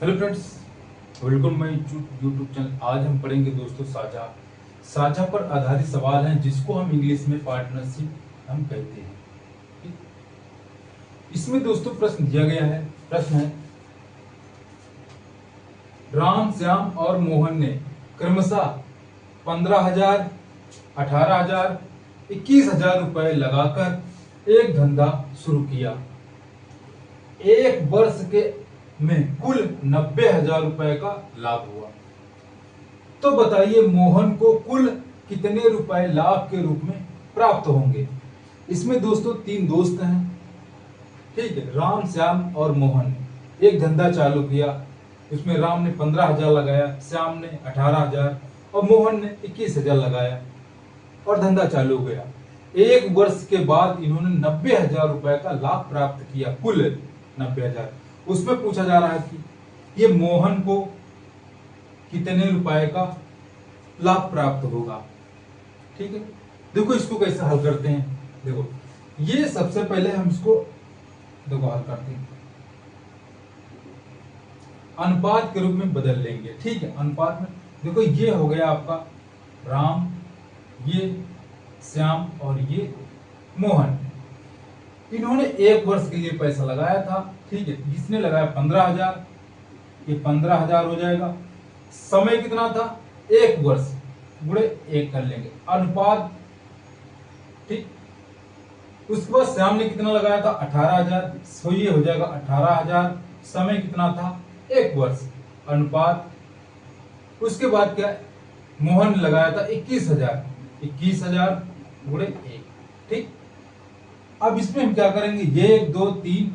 Hello friends, welcome my YouTube channel. आज हम पढ़ेंगे दोस्तों साझा। साझा पर आधारित सवाल हैं जिसको हम इंग्लिश में पार्टनरशिप हम कहते हैं। ठीक? इसमें दोस्तों प्रश्न दिया गया है। प्रश्न है, राम, श्याम और मोहन ने क्रमशः 15,000, 18,000, 21,000 रुपए लगाकर एक धंधा शुरू किया। एक वर्ष के में कुल 90,000 रुपए का लाभ हुआ। तो बताइए मोहन को कुल कितने रुपए लाभ के रूप में प्राप्त होंगे। इसमें दोस्तों तीन दोस्त हैं, ठीक है, राम, श्याम और मोहन। एक धंधा चालू किया, उसमें राम ने 15,000 लगाया, श्याम ने 18,000 और मोहन ने 21,000 लगाया और धंधा चालू हो गया। एक वर्ष के बाद इन्होंने 90,000 रुपए का लाभ प्राप्त किया, कुल 90,000। उसमें पूछा जा रहा है कि ये मोहन को कितने रुपए का लाभ प्राप्त होगा। ठीक है, देखो इसको कैसे हल करते हैं। देखो ये सबसे पहले हम इसको देखो हल करते हैं, अनुपात के रूप में बदल लेंगे। ठीक है, अनुपात में देखो ये हो गया आपका राम, ये श्याम और ये मोहन। इन्होंने एक वर्ष के लिए पैसा लगाया था। ठीक है, जिसने लगाया 15,000, ये 15,000 हो जाएगा। समय कितना था? एक वर्ष, गुणे एक कर लेंगे, अनुपात। ठीक, उसके बाद श्याम ने कितना लगाया था? 18,000, सो ये हो जाएगा 18,000। समय कितना था? एक वर्ष, अनुपात। उसके बाद क्या, मोहन ने लगाया था 21,000, 21,000 गुणे एक। ठीक, अब इसमें हम क्या करेंगे, ये 1 2 3,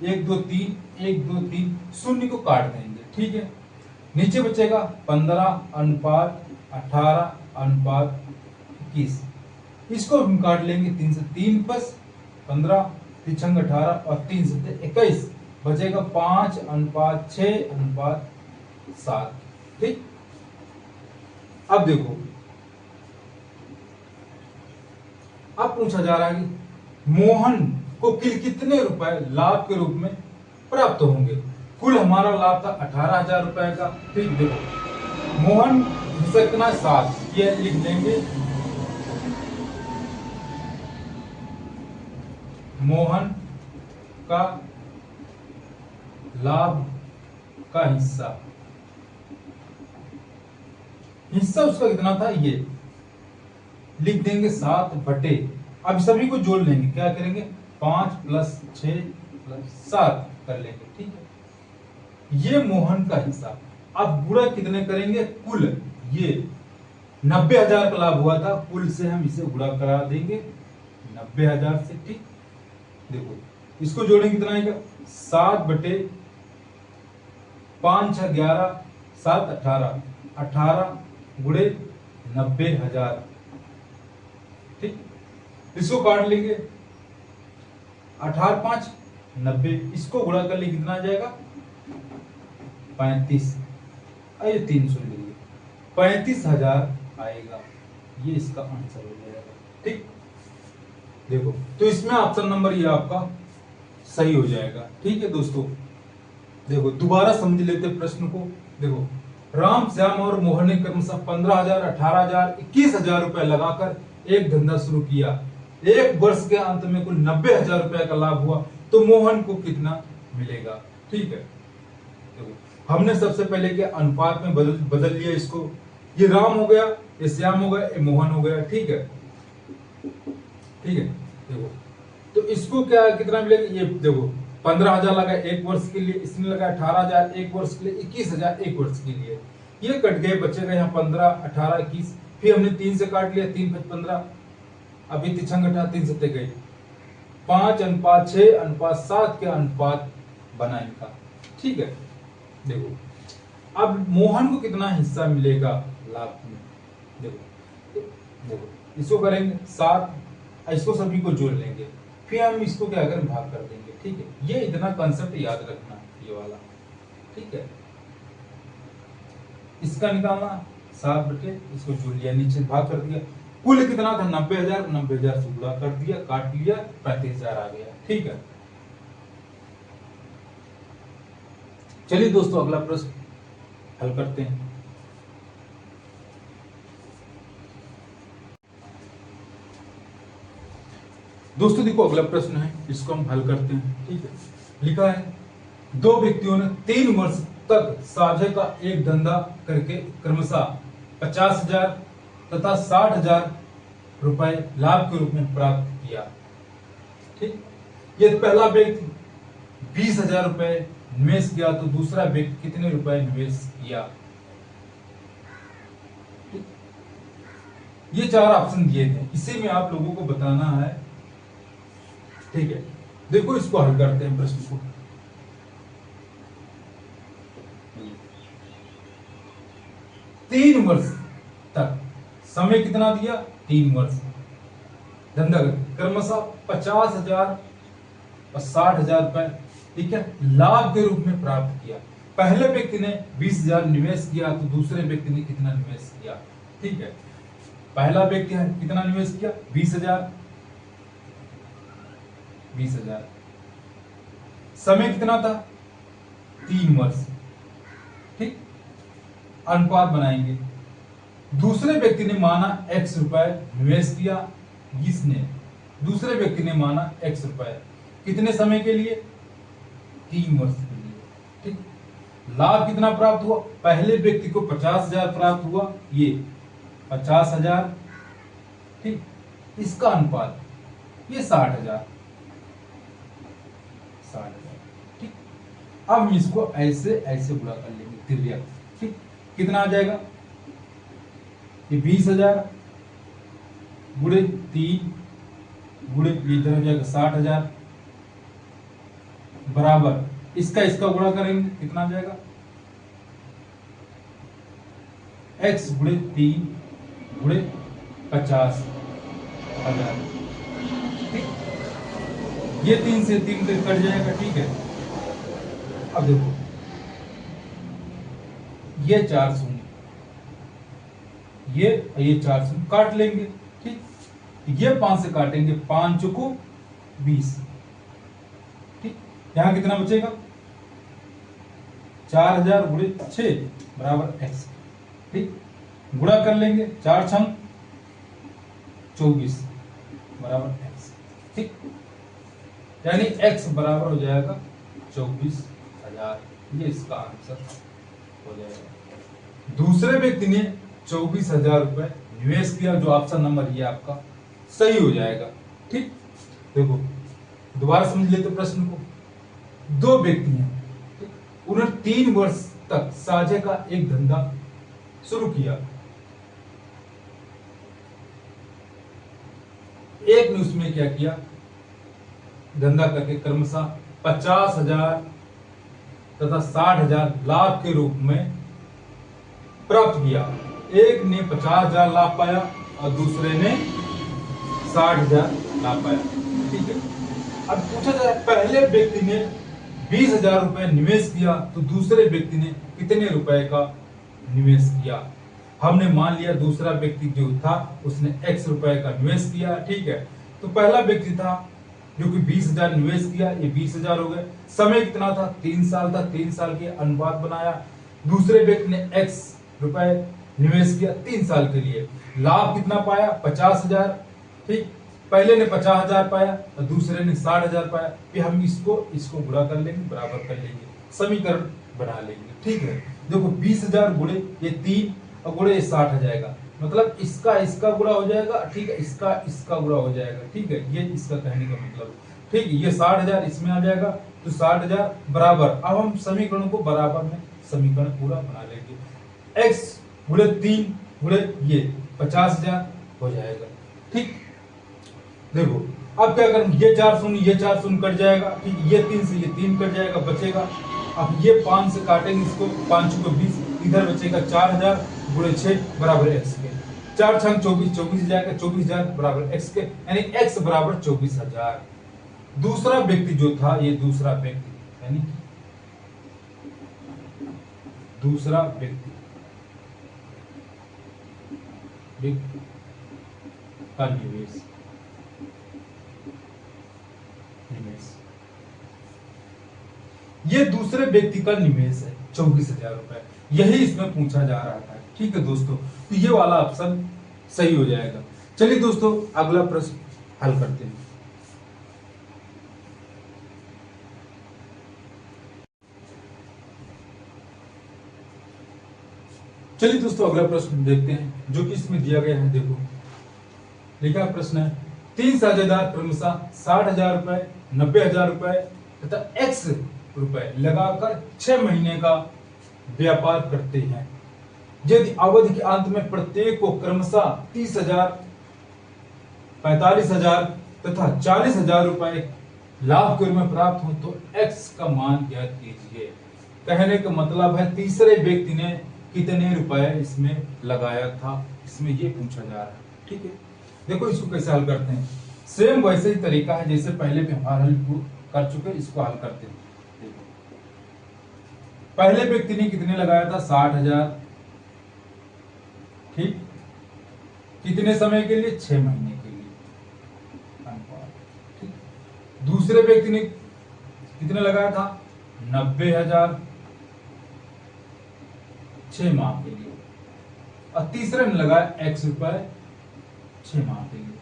1 2 3, 1 2 3, शून्य को काट देंगे। ठीक है, नीचे बचेगा 15 अनुपात 18 अनुपात 21। इसको हम काट लेंगे 3 से, 3 प्लस 15 3 18 और 3 से 21, बचेगा 5 अनुपात 6 अनुपात 7। ठीक, अब देखो, अब पूछा जा रहा है कि मोहन को कितने रुपए लाभ के रूप में प्राप्त होंगे। कुल हमारा लाभ था 18,000 रुपए का। ठीक, देखो मोहन हिस्सा कितना? 7, ये लिख लेंगे, मोहन का लाभ का हिस्सा, हिस्सा उसका कितना था ये लिख देंगे 7 बटे, अब सभी को जोड़ लेंगे, क्या करेंगे 5 प्लस 6 प्लस 7 कर लेंगे। ठीक है, ये मोहन का हिस्सा। अब गुणा कितने करेंगे? कुल ये 90,000 का लाभ हुआ था, कुल से हम इसे गुणा करा देंगे 90,000 से। ठीक, देखो इसको जोड़ेंगे कितना आएगा? 7 बटे 5 6 11 7 18, 18 गुणे 90,000। ठीक, इसको काट लेंगे, 18 5 90, इसको गुणा कर ले कितना आ जाएगा? 35, ये 300 ले लीजिए, 35,000 आएगा। ये इसका आंसर हो जाएगा। ठीक, देखो तो इसमें ऑप्शन नंबर ये आपका सही हो जाएगा। ठीक है दोस्तों, देखो दोबारा समझ लेते प्रश्न को। देखो राम, श्याम और मोहन ने क्रमशः 15,000, 18,000, 21,000 रुपए लगाकर एक धंधा शुरू किया। एक वर्ष के अंत में कुल 90,000 रुपए का लाभ हुआ। तो मोहन को कितना मिलेगा? ठीक है, देखो हमने सबसे पहले क्या अनुपात में बदल लिया इसको। ये राम हो गया, ये श्याम हो गया, ये मोहन हो गया। ठीक है, ठीक है, देखो तो इसको क्या कितना मिलेगा? ये देखो 15,000 लगा एक वर्ष के लिए, इसने लगा 18,000 एक वर्ष के लिए, 21,000 एक वर्ष के लिए। ये कट गए, बचेगा यहाँ 15 18 21, फिर हमने 3 से काट लिया, 3 5 15, अभी 3 घटा 3 सत्ते गए, 5 अनुपात 6 अनुपात 7 के अनुपात बना इनका। ठीक है, देखो अब मोहन को कितना हिस्सा मिलेगा लाभ में। देखो देखो इसको करेंगे 7, इसको सभी को जोड़ लेंगे, फिर हम इसको क्या करें, भाग कर देंगे। ठीक है, ये इतना कंसेप्ट याद रखना, ये वाला। ठीक है, इसका निकालना 7 बटे, इसको जोड़ लिया, नीचे भाग कर दिया, कुल कितना था? 90,000, 90,000 से गुणा कर दिया, काट लिया, 35,000 आ गया। ठीक है, चलिए दोस्तों अगला प्रश्न हल करते हैं। दोस्तों देखो अगला प्रश्न है, इसको हम हल करते हैं। ठीक है, लिखा है दो व्यक्तियों ने 3 वर्ष तक साझे का एक धंधा करके क्रमशः 50,000 तथा 60,000 रुपए लाभ के रूप में प्राप्त किया। ठीक, ये पहला व्यक्ति 20,000 रुपए निवेश किया तो दूसरा व्यक्ति कितने रुपए निवेश किया। ठीक? ये 4 ऑप्शन दिए थे, इसी में आप लोगों को बताना है। ठीक है, देखो इसको हल करते हैं प्रश्न को। तीन वर्ष तक समय कितना दिया, 3 वर्ष धंधा क्रमशः 50,000 और 60,000 रुपए, ठीक है, लाभ के रूप में प्राप्त किया। पहले व्यक्ति ने 20,000 निवेश किया तो दूसरे व्यक्ति ने कितना निवेश किया। ठीक है, पहला व्यक्ति है कितना निवेश किया, 20,000। समय कितना था, 3 वर्ष। ठीक, अनुपात बनाएंगे। दूसरे व्यक्ति ने माना x रुपए निवेश किया, इसने दूसरे व्यक्ति ने माना x रुपए कितने समय के लिए, 3 वर्ष के लिए। ठीक, लाभ कितना प्राप्त हुआ, पहले व्यक्ति को 50,000 प्राप्त हुआ, ये 50,000। ठीक, इसका अनुपात ये 60,000। ठीक, अब हम इसको ऐसे ऐसे गुणा कर लेंगे, तिर्यक। ठीक, कितना आ जाएगा, ये 20,000 गुणे 3 गुणे ये इधर हो जाएगा 60,000 बराबर इसका गुणा करेंगे, कितना आ जाएगा, x गुणे 3 गुणे 50,000। ठीक, ये 3 से 3 कट जाएगा। ठीक है, अब देखो ये 4 शून्य, ये 4 शून्य काट लेंगे। ठीक, ये 5 से काटेंगे, 5 चौको 20। ठीक, यहां कितना बचेगा, 4,000 गुणे 6 बराबर x। ठीक, गुणा कर लेंगे, 4 छंग 24 बराबर x। ठीक, यानी x बराबर हो जाएगा 24,000। ये इसका आंसर हो जाएगा। दूसरे व्यक्ति ने 24,000 रुपए निवेश किया, जो ऑप्शन नंबर ये आपका सही हो जाएगा। ठीक, देखो दोबारा समझ लेते प्रश्न को। दो व्यक्ति हैं, उन्होंने 3 वर्ष तक साझे का एक धंधा शुरू किया। एक ने उसमें क्या किया, धंधा करके क्रमशः 50,000 तथा 60,000 लाभ के रूप में प्राप्त किया। एक ने 50,000 लाभ पाया और दूसरे ने 60,000 लाभ पाया। ठीक है, अब पूछा जाए पहले व्यक्ति ने 20,000 रुपए निवेश किया तो दूसरे व्यक्ति ने कितने रुपए का निवेश किया। हमने मान लिया दूसरा व्यक्ति जो था उसने x रुपए का निवेश किया। ठीक है, तो पहला व्यक्ति था जो कि 20,000 निवेश किया, ये 20,000 हो गए। समय कितना था, 3 साल था, 3 साल के अनुपात बनाया। दूसरे व्यक्ति ने x रुपए निवेश किया 3 साल के लिए, लाभ कितना पाया, 50,000। ठीक, पहले ने 50,000 पाया और दूसरे ने 60,000 पाया। फिर हम इसको गुणा कर लेंगे, बराबर कर लेंगे, समीकरण बना लेंगे। ठीक है, देखो 20,000 गुणे ये 3 और गुणे 60 आ जाएगा, मतलब इसका गुणा हो जाएगा। ठीक है, इसका गुणा हो जाएगा। ठीक है, ये इसका कहने का मतलब। ठीक है, ये 60,000 इसमें आ जाएगा तो 60,000 बराबर। अब हम समीकरण को बराबर में समीकरण पूरा बना लेंगे। x गुणे 3 गुणे ये 50,000 हो जाएगा। ठीक, देखो अब क्या करें, ये 4 शून्य कट जाएगा। ठीक, ये 3 से ये 3 कट जाएगा, बचेगा। अब ये 5 से काटेंगे इसको, 5 को 20, इधर बचेगा 4,000 गुणे 6 बराबर x के। 4 छंग 24 हो जाएगा, 24,000 बराबर x के, यानी x बराबर 24,000। दूसरा व्यक्ति जो था, ये दूसरा व्यक्ति यानी दूसरा व्यक्ति का निवेश ये दूसरे व्यक्ति का निवेश है 24,000 रुपए, यही इसमें पूछा जा रहा था। ठीक है दोस्तों, तो ये वाला ऑप्शन सही हो जाएगा। चलिए दोस्तों अगला प्रश्न हल करते हैं। चलिए दोस्तों अगला प्रश्न देखते हैं जो कि इसमें दिया गया है। देखो लिखा प्रश्न है, 3 साझेदार क्रमशः 60,000 रुपए, 90,000 रुपए तथा x रुपए लगाकर 6 महीने का व्यापार करते हैं। यदि अवधि के अंत में प्रत्येक को क्रमशः 30,000, 45,000 तथा 40,000 रुपए लाभ के रूप में प्राप्त हो तो x का मान ज्ञात कीजिए। कहने का मतलब है तीसरे व्यक्ति ने कितने रुपए इसमें लगाया था, इसमें ये पूछा जा रहा है। ठीक है, देखो इसको कैसे हल करते हैं। सेम वैसे ही तरीका है जैसे पहले भी हम हल कर चुके, इसको हल करते हैं। देखो पहले व्यक्ति ने कितने लगाया था, 60,000। ठीक, कितने समय के लिए, 6 महीने के लिए। ठीक, दूसरे व्यक्ति ने कितने लगाया था, 90,000 6 माह के लिए, और तीसरे ने लगाया x रुपए 6 माह के लिए।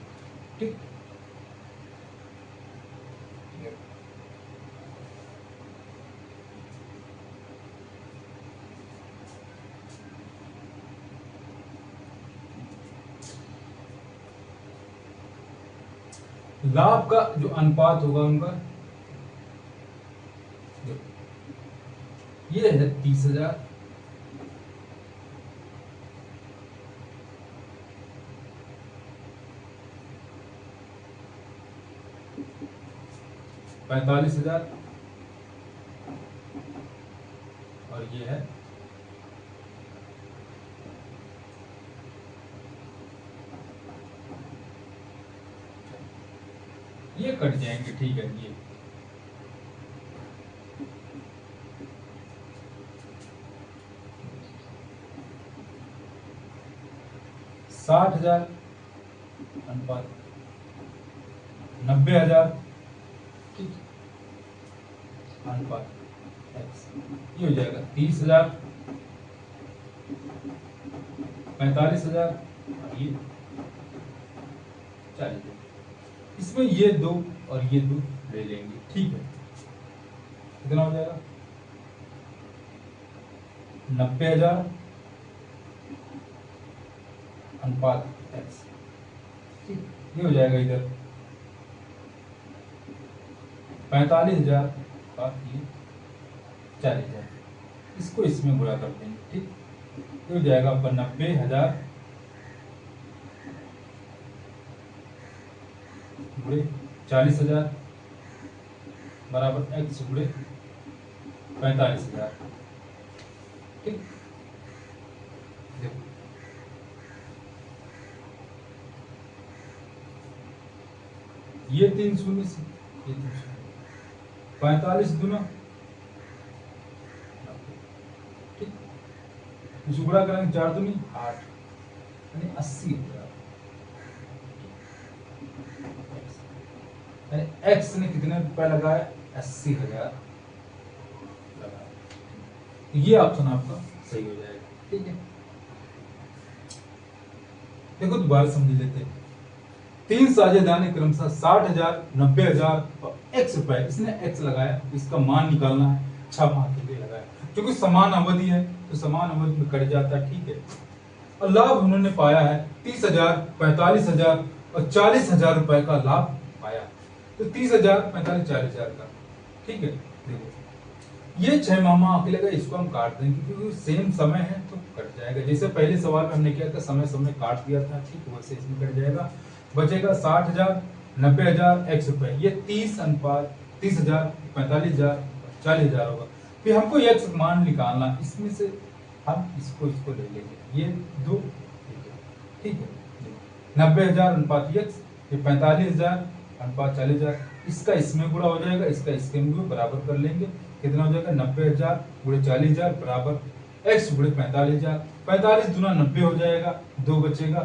ठीक, लाभ का जो अनुपात होगा उनका, ये है 30,000, $45,000 और ये है ये कट जाएंगे। ठीक है, ये $60,000 अनुपात 90,000 अनुपात x, ये हो जाएगा 30,000, 45,000 और ये 40,000। इसमें ये 2 और ये 2 ले लेंगे। ठीक है, कितना हो जाएगा, 90,000 अनुपात x। ठीक, ये हो जाएगा इधर 45,000 और ये 40,000, इसको इसमें गुणा कर देंगे। ठीक, ये हो जाएगा आपका 90,000 गुणे 40,000 बराबर x गुणे 45,000। ठीक, देखो ये 3 शून्य से ये 3 शून्य, 45 दूना, ठीक, इसको गुणा करेंगे 4 दूनी 8, यानी 80,000। एक्स ने कितने रुपए लगाया, 80,000 लगाया। ये ऑप्शन आपका सही हो जाएगा। ठीक है, देखो दोबारा समझ लेते हैं। 3 साझेदार ने क्रमशः 60,000, 90,000 और x रुपए, इसने x लगाया, इसका मान निकालना है, 6 माह के लिए लगाया। क्योंकि समान अवधि है तो समान अवधि में कट जाता है। ठीक है, और लाभ उन्होंने पाया है 30,000, 45,000 और 40,000 रुपए का लाभ पाया। तो 30,000, 45,000, 40,000 का। ठीक है, देखो ये 6 माह के लिए इसको हम काट देंगे क्योंकि सेम समय है तो कट जाएगा। जैसे पहले सवाल में हमने किया था, समय समय काट दिया था। ठीक, वैसे इसमें कट जाएगा। बचेगा 60,000, 90,000 x रुपए, ये 30 अनुपात 30,000, 45,000, 40,000 होगा। फिर हमको x मान निकालना, इसमें से हम इसको ले लेंगे, ये 2। ठीक है, 90,000 अनुपात x, ये 45,000 अनुपात 40,000, इसका इसमें गुणा हो जाएगा, इसका इसके में बराबर कर लेंगे। कितना हो जाएगा, 90,000 गुणे 40,000 बराबर x गुणे 45,000। 45 दूना 90 हो जाएगा, 2 बचेगा,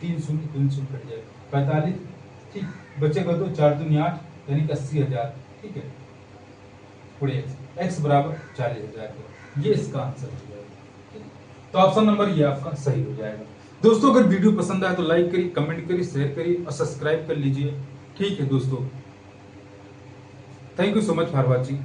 3 शून्य 3 शून्य कट जाएगा, 45। ठीक, बचेगा 2, 4 दूनी 8, यानी कि 80,000। ठीक है, गुणे x बराबर 40,000 का, ये इसका आंसर हो जाएगा। तो ऑप्शन नंबर ये आपका सही हो जाएगा। दोस्तों अगर वीडियो पसंद आए तो लाइक करिए, कमेंट करिए, शेयर करिए और सब्सक्राइब कर लीजिए। ठीक है दोस्तों, thank you so much for watching.